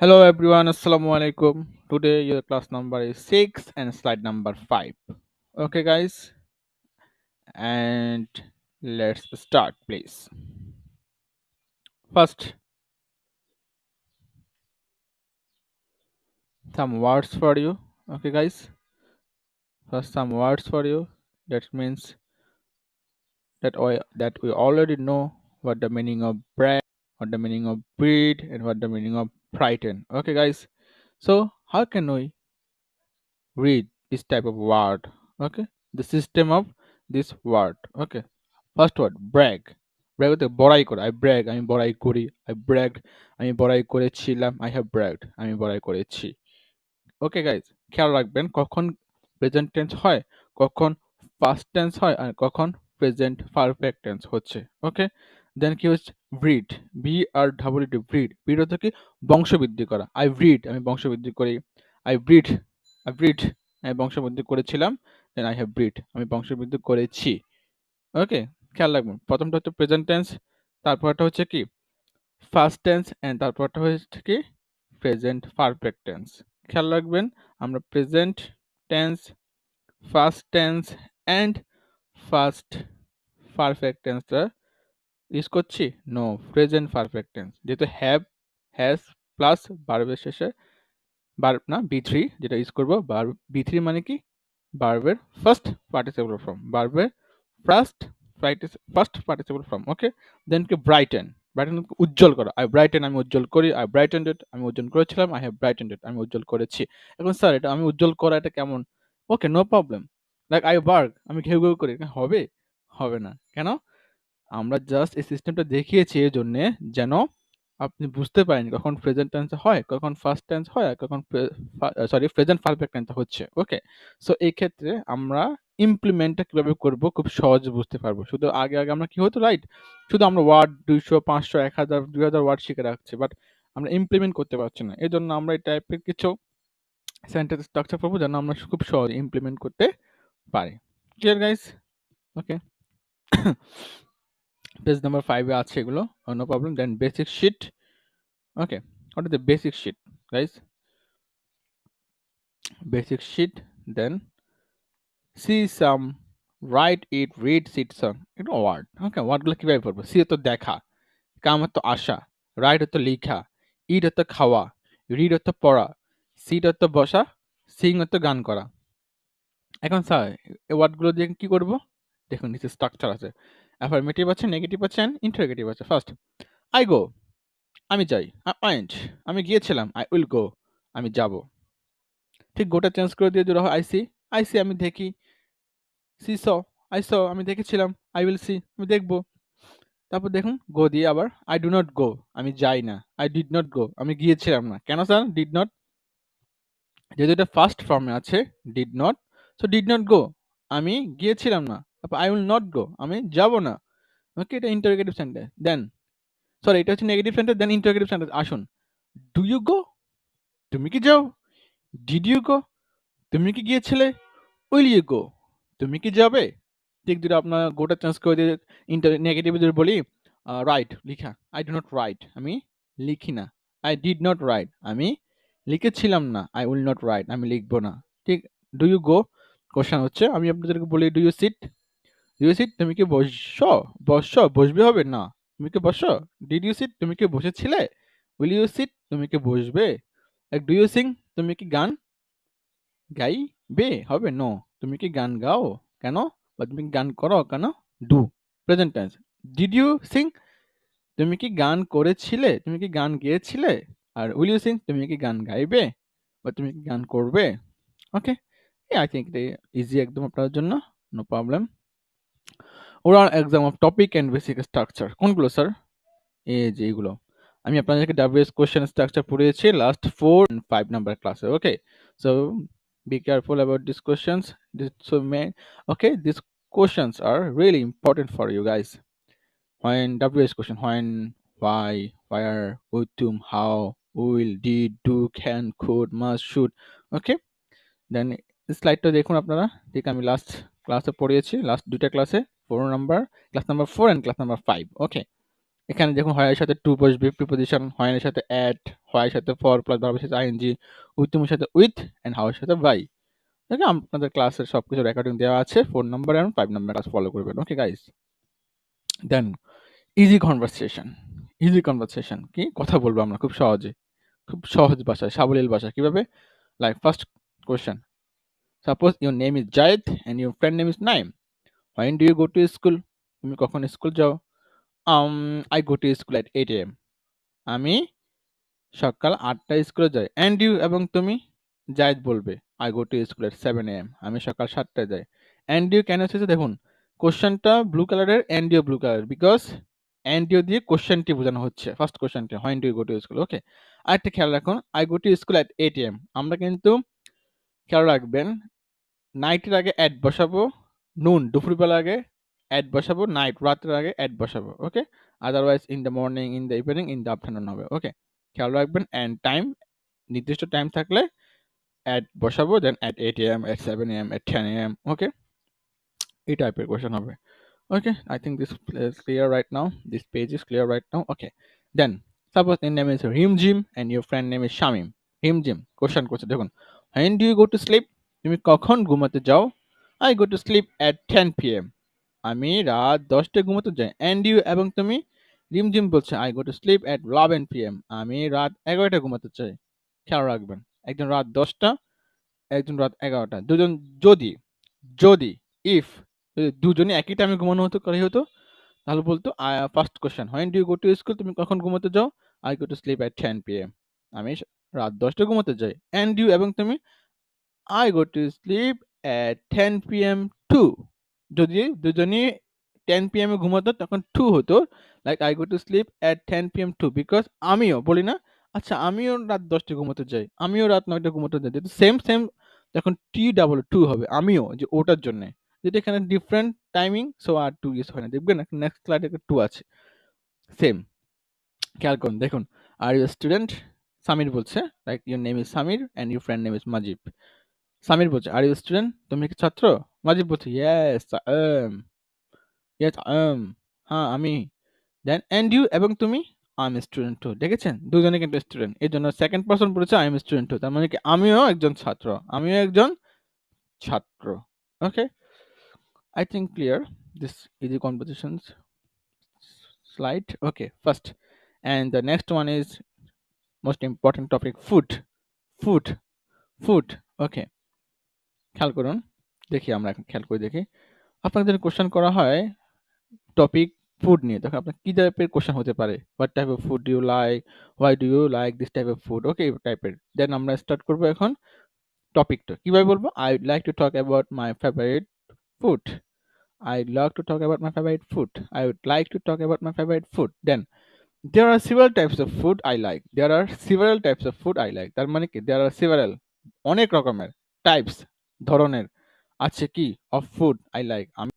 Hello everyone, Assalamu alikum. Today your class number is 6 and slide number 5. Okay guys, and let's start please. First, some words for you. Okay guys, first some words for you. That means that we already know what the meaning of brag, what the meaning of breed, and what the meaning of frighten. Okay guys, so how can we read this type of word? Okay, the system of this word. Okay, first word brag. Brag হতে বড়াই করা। I brag, আমি বড়াই করি। I bragged, আমি বড়াই করেছিলাম। I have bragged, আমি বড়াই করেছি। ওকে গাইজ, খেয়াল রাখবেন কখন প্রেজেন্ট টেন্স হয়, কখন পাস্ট টেন্স হয়, আর কখন প্রেজেন্ট পারফেক্ট টেন্স হচ্ছে। ওকে, দেন কি হচ্ছে ব্রিড, BREED, ব্রিড হচ্ছে কি বংশবৃদ্ধি করা। I breed, আমি বংশবৃদ্ধি করি। I breed, আমি বংশবৃদ্ধি করেছিলাম। দেন I have breed, আমি বংশবৃদ্ধি করেছি। ওকে, খেয়াল রাখবেন প্রথমটা হচ্ছে প্রেজেন্ট টেন্স, তারপরটা হচ্ছে কি ফার্স্ট টেন্স, এন্ড তারপরটা হচ্ছে কি প্রেজেন্ট পারফেক্ট টেন্স। খেয়াল রাখবেন আমরা present tense, first tense and first perfect টেন্সটা ইউজ করছি। নো, প্রেজেন্ট পারফেক্ট টেন্স, যেহেতু হ্যাভ, হ্যাজ প্লাস ভার্বের শেষে ভার্ব না বি3 যেটা ইউজ করবো। ভার্ব বি3 মানে কি ভার্বের ফার্স্ট পার্টিসিপল ফর্ম, ভার্বের ফার্স্ট পার্টিসিপল ফর্ম। ওকে, দেন কি ব্রাইটেন, ব্রাইটেন উজ্জ্বল করা। আই ব্রাইটেন, আমি উজ্জ্বল করি। আই ব্রাইটেন্ড ইট, আমি উজ্জ্বল করেছিলাম। আই হ্যাভ ব্রাইটেন্ড ইট, আমি উজ্জ্বল করেছি। এখন স্যার এটা আমি উজ্জ্বল করা এটা কেমন? Okay, no problem. Like I bark, আমি ঘেউ ঘেউ করি, হবে? হবে না। কেন? আমরা জাস্ট এই সিস্টেমটা দেখিয়েছি এই জন্যে যেন আপনি বুঝতে পারেন কখন প্রেজেন্ট টেন্স হয়, কখন ফার্স্ট টেন্স হয়, আর কখন প্রেজেন্ট পারফেক্ট টেন্স হচ্ছে। ওকে, সো এই ক্ষেত্রে আমরা ইমপ্লিমেন্টটা কিভাবে করব খুব সহজে বুঝতে পারবো। শুধু আগে আমরা কি হতো, রাইট, শুধু আমরা ওয়ার্ড 200 500 1000 2000 ওয়ার্ড শিখে রাখছি, বাট আমরা ইমপ্লিমেন্ট করতে পারছি না। এই জন্য আমরা এই টাইপের কিছু সেন্টেন্স স্ট্রাকচার পাবো যেন আমরা খুব সহজে ইমপ্লিমেন্ট করতে পারি। Clear guys? Okay, page number 5 এ আছে এগুলো, no problem. Then basic sheet. Okay, what is the basic sheet, guys? Basic sheet, then see some, write it, read, sit some. এটা ওয়ার্ড। ওকে, ওয়ার্ডগুলো কিভাবে পড়বো? সি হতো দেখা, কাম হতো আসা, রাইট হতো লেখা, ইট হতো খাওয়া, রিড হতো পড়া, সিট হতো বসা, সিং হতো গান করা। এখন স্যার এই ওয়ার্ডগুলো দিয়ে কি করব? দেখুন নিচে স্ট্রাকচার আছে, অ্যাফার্মেটিভ আছে, নেগেটিভ আছে, ইন্টারোগেটিভ আছে। ফার্স্ট, আই গো, আমি যাই। আই ওয়েন্ট, আমি গিয়েছিলাম। আই উইল গো, আমি যাব। ঠিক গোটা চেঞ্জ করে দিয়ে ধরা হয় আই সি আমি দেখি। সি স, আই স আমি দেখেছিলাম। আই উইল সি আমি দেখব। তারপর দেখুন গো দিয়ে আবার আই ডু নট গো, আমি যাই না। আই ডিড নট গো, আমি গিয়েছিলাম না। কেন স্যার ডিড নট? যেহেতু এটা ফার্স্ট ফর্মে আছে did not, so did not go, আমি গিয়েছিলাম না। তারপর আই উইল নট গো, আমি যাব না। ওকে, এটা ইন্টারোগেটিভ সেন্টেন্স। দেন সরি, এটা হচ্ছে নেগেটিভ সেন্টেন্স। দেন ইন্টারোগেটিভ সেন্টেন্স আসুন। ডু ইউ গো, তুমি কি যাও? ডিড ইউ গো, তুমি কি গিয়েছিলে? উইল ইউ গো, তুমি কি যাবে? ঠিক যদি আপনার গোটা চেঞ্জ করে দিয়ে নেগেটিভ যদি বলি রাইট লিখা, আই ডু নট রাইট, আমি লিখি না। আই ডিড নট রাইট, আমি লিখেছিলাম না। আই উইল নট রাইট, আমি লিখবো না। ঠিক, ডু ইউ গো কোশ্চেন হচ্ছে, আমি আপনাদেরকে বলি ডু ইউ সিট, তুমি কি বসবে হবে না, তুমি কি বসো? ডিড ইউ সিট, তুমি কি বসেছিলে? উইল ইউ সিট, তুমি কি বসবে? ডু ইউ সিং, তুমি কি গান গাইবে হবে? নো, তুমি কি গান গাও? কেন? বা তুমি কি গান করো কেন? Do, present tense. Did you sing, তুমি কি গান করেছিলে, তুমি কি গান গেয়েছিলে? আর উইল ইউ সিং, তুমি কি গান গাইবে বা তুমি কি গান করবে? ওকে, আই থিঙ্ক এটা ইজি একদম আপনার জন্য, no problem. Oral exam of topic and basic structure কোনগুলো স্যার? এই যে এইগুলো আমি আপনাদেরকে ডাব্লিউএস কোশ্চেন স্ট্রাকচার পড়িয়েছি লাস্ট 4 and 5 নাম্বার ক্লাসে। Okay, so be careful about these questions. Okay, these questions are really important for you guys. When WS question, when, why, where, with whom, how, will, did, do, can, could, must, should. Okay, then স্লাইডটা দেখুন আপনারা। ঠিক আমি last ক্লাসে পড়িয়েছি, last দুইটা ক্লাসে, 4 number, class number 4 and class number 5। ওকে, এখানে দেখুন হয় এর সাথে টু বসবে প্রিপোজিশন, হয় এর সাথে অ্যাট, হয় এর সাথে ফর প্লাস ভার্বের সাথে আইএনজি, উইথ সাথে উইথ এন্ড হাউ এর সাথে বাই। ওকে, আপনাদের ক্লাসের সবকিছু রেকর্ডিং দেওয়া আছে 4 নাম্বার এবং 5 নাম্বার ক্লাস ফলো করবেন। ওকে গাইস, দেন ইজি কনভারসেশন। ইজি কনভারসেশন কি কথা বলবো আমরা খুব সহজে, খুব সহজ ভাষায়, সাবলীল ভাষায়। কিভাবে? Like first question, suppose your name is Zayed and your friend name is Naim, when do you go to school? তুমি কখন স্কুল যাও? I go to school at 8 AM, আমি সকাল 8টায় স্কুলে যাই। অ্যান্ড ইউ এবং তুমি? জায়েদ বলবে I go to school at 7 AM, আমি সকাল 7টায় যাই। অ্যান্ড ইউ কেন এসেছে দেখুন, কোশ্চেনটা ব্লু কালারের, and you blue colour, because and you দিয়ে কোশ্চেনটি বোঝানো হচ্ছে, ফার্স্ট কোশ্চেনটি when do you go to school. Okay, আরেকটা খেয়াল রাখুন, I go to school at 8 AM, আমরা কিন্তু খেয়াল রাখবেন নাইটের আগে অ্যাট বসাবো, নুন দুপুরবেলা আগে অ্যাট বসাবো, নাইট রাতের আগে অ্যাট বসাবো। Okay, otherwise in the morning, in the evening, in the afternoon হবে। ওকে, খেয়াল রাখবেন অ্যান্ড টাইম, নির্দিষ্ট টাইম থাকলে অ্যাট বসাবো, then at 8 AM, at 7 AM, at 10 AM। Okay, এই টাইপের কোয়েশ্চেন হবে। Okay, I think this is clear right now. This page is clear right now. Okay, then suppose your name is Rimjim and your friend name is Shamim. Rimjim, question করছে দেখুন, when do you go to sleep? তুমি কখন ঘুমাতে যাও? I go to sleep at 10 PM, আমি রাত 10টায় ঘুমাতে যাই। And you এবং তুমি? রিমঝিম বলছে I go to sleep at 11 PM, আমি রাত 11টায় ঘুমাতে চাই। খেয়াল রাখবেন, একজন রাত 10টা, একজন রাত 11টা, দুজন যদি, যদি ইফ দুজনে একই টাইমে ঘুমানো হতো তাহলে হতো, তাহলে বলতো first question, when do you go to school? তুমি কখন ঘুমাতে যাও? I go to sleep at 10 PM, আমি রাত 10টায় ঘুমাতে যাই। অ্যান্ড ইউ এবং তুমি? I go to sleep at 10 PM too, যদি দুজনই 10 PM এ ঘুমাতো তখন টু হতো, like I go to sleep at 10 PM too, because আমিও বলি না, আচ্ছা আমিও রাত 10টায় ঘুমাতে যাই, আমিও রাত 9টায় ঘুমাতে যাই, যেহেতু সেম সেম তখন টি ডাবল টু হবে, আমিও যে ওটার জন্য, যেটা এখানে ডিফারেন্ট টাইমিং, সো আর টু ইউজ হয় না। দেখবেন নেক্সট স্লাইডে টু আছে, সেম। খেয়াল করুন দেখুন, আর ইউ স্টুডেন্ট? সামির বলছে, like your name is Samir and your friend name is Majib. Samir বলছে আর ইউ স্টুডেন্ট? তুমি কি ছাত্র? মাজিব বলছে ইয়েস ইয়েস হ্যাঁ আমি। দেন অ্যান্ড ইউ এবং তুমি? I am student too. দেখেছেন দুজনে কিন্তু স্টুডেন্ট, এর জন্য সেকেন্ড পারসন বলেছে আই এম স্টুডেন্ট টু, তার মানে কি আমিও একজন ছাত্র, আমিও একজন ছাত্র। ওকে, I think clear this easy conversations slide. Okay, first, and the next one is most important topic, food. Food, food. Okay, খেয়াল করুন, দেখি আমরা এখন খেয়াল করে দেখি, আপনাদের কোশ্চেন করা হয় টপিক ফুড নিয়ে, তখন আপনার কি টাইপের কোশ্চেন হতে পারে? What type of food do you like, why do you like this type of food. Okay, এই টাইপের। দেন আমরা স্টার্ট করবো এখন টপিকটা কিভাবে বলবো, I would like to talk about my favourite food, I'd like to talk about my favorite food. I would like to talk about my favorite food. Then there are several types of food I like. There are several types of food I like. তার মানে কি there are several, অনেক রকমের, types, ধরনের আছে কি of food I like, আমি